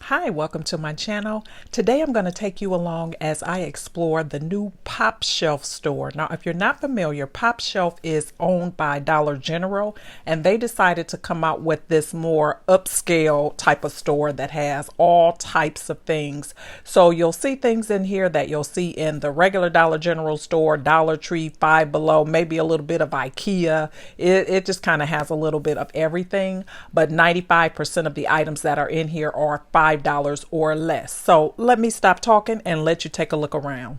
Hi, welcome to my channel. Today I'm going to take you along as I explore the new Popshelf store. Now, if you're not familiar, Popshelf is owned by Dollar General, and they decided to come out with this more upscale type of store that has all types of things. So you'll see things in here that you'll see in the regular Dollar General store, Dollar Tree, Five Below, maybe a little bit of IKEA. It just kind of has a little bit of everything, but 95% of the items that are in here are $5 or less. So let me stop talking and let you take a look around.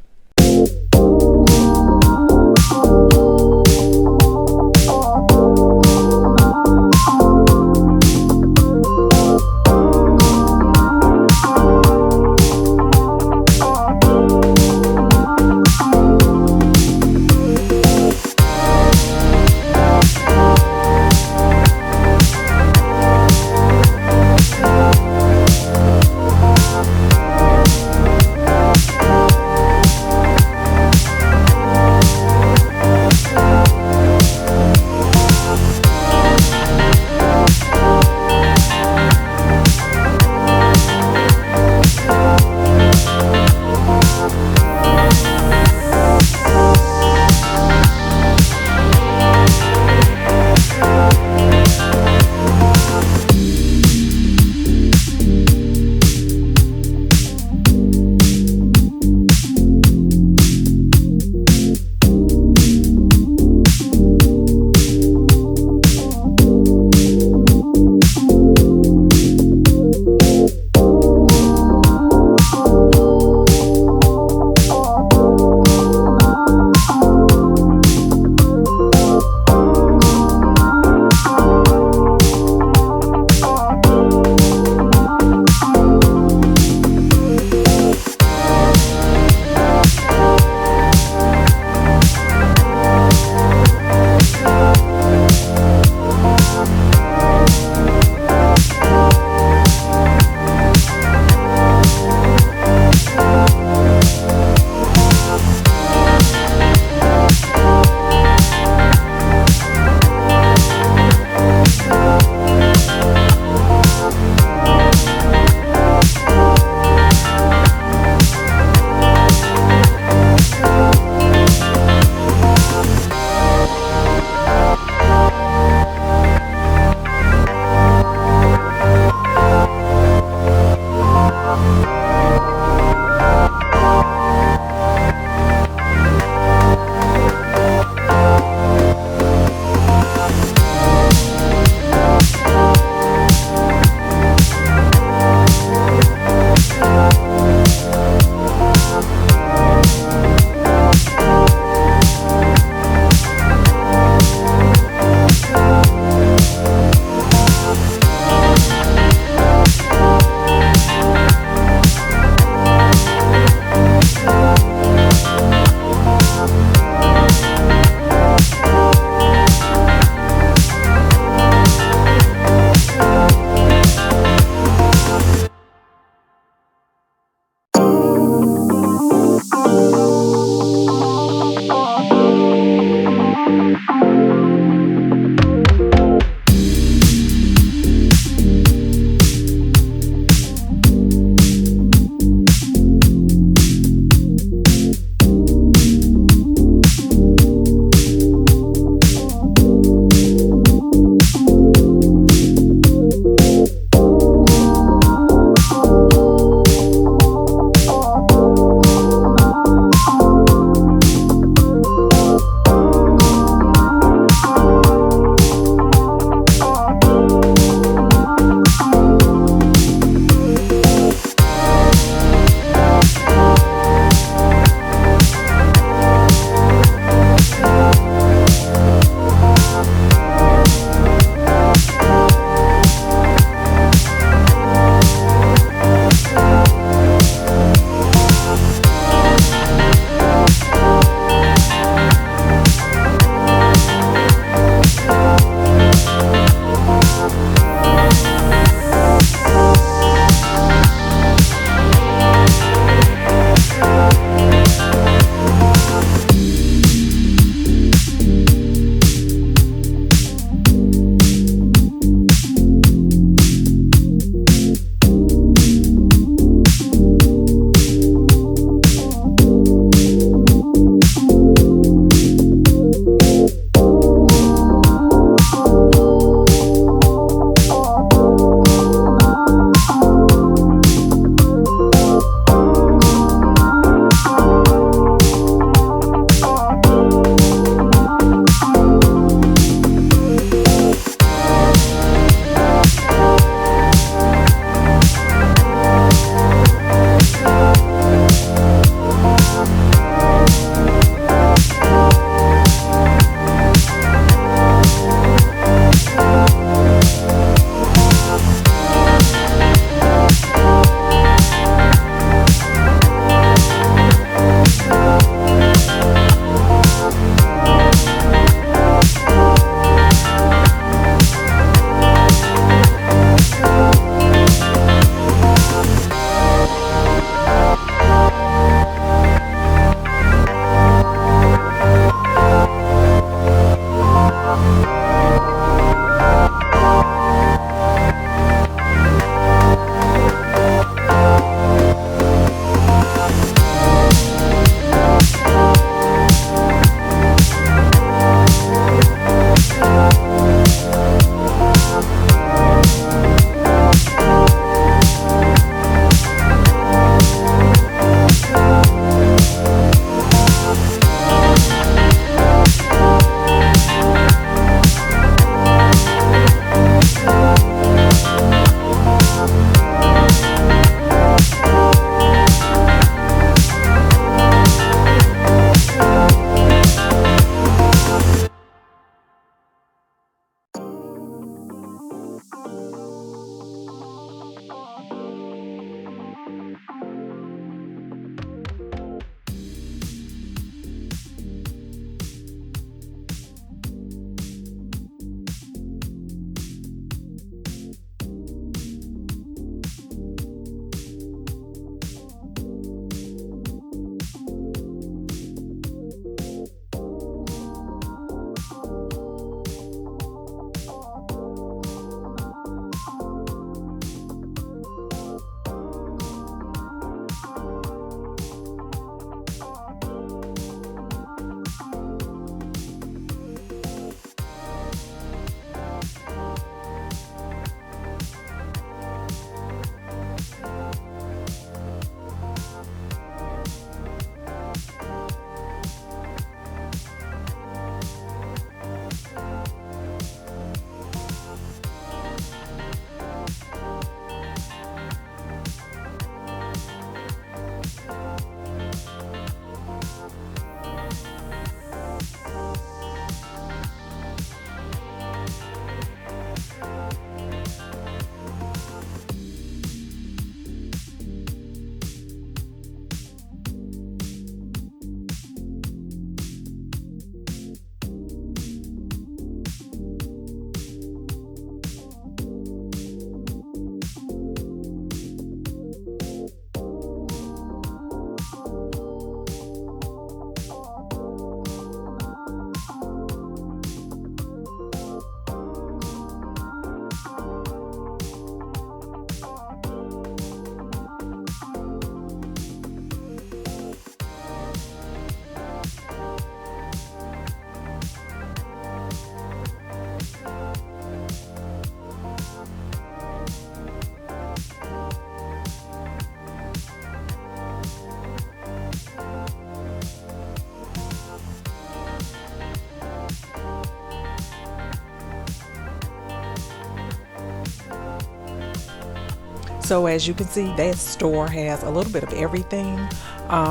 So as you can see, that store has a little bit of everything,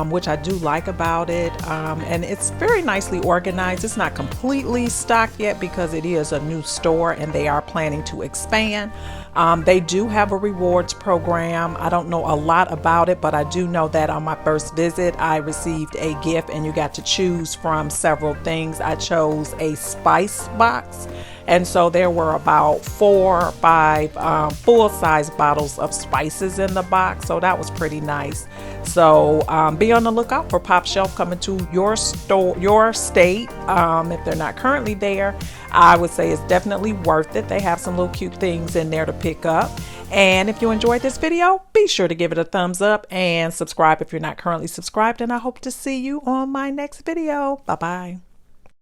which I do like about it. And it's very nicely organized. It's not completely stocked yet because it is a new store and they are planning to expand. They do have a rewards program. I don't know a lot about it, but I do know that on my first visit, I received a gift and you got to choose from several things. I chose a spice box. And so there were about 4 or 5 full-size bottles of spices in the box. So that was pretty nice. So be on the lookout for Popshelf coming to your store, your state. If they're not currently there, I would say it's definitely worth it. They have some little cute things in there to pick up. And if you enjoyed this video, be sure to give it a thumbs up and subscribe if you're not currently subscribed. And I hope to see you on my next video. Bye-bye.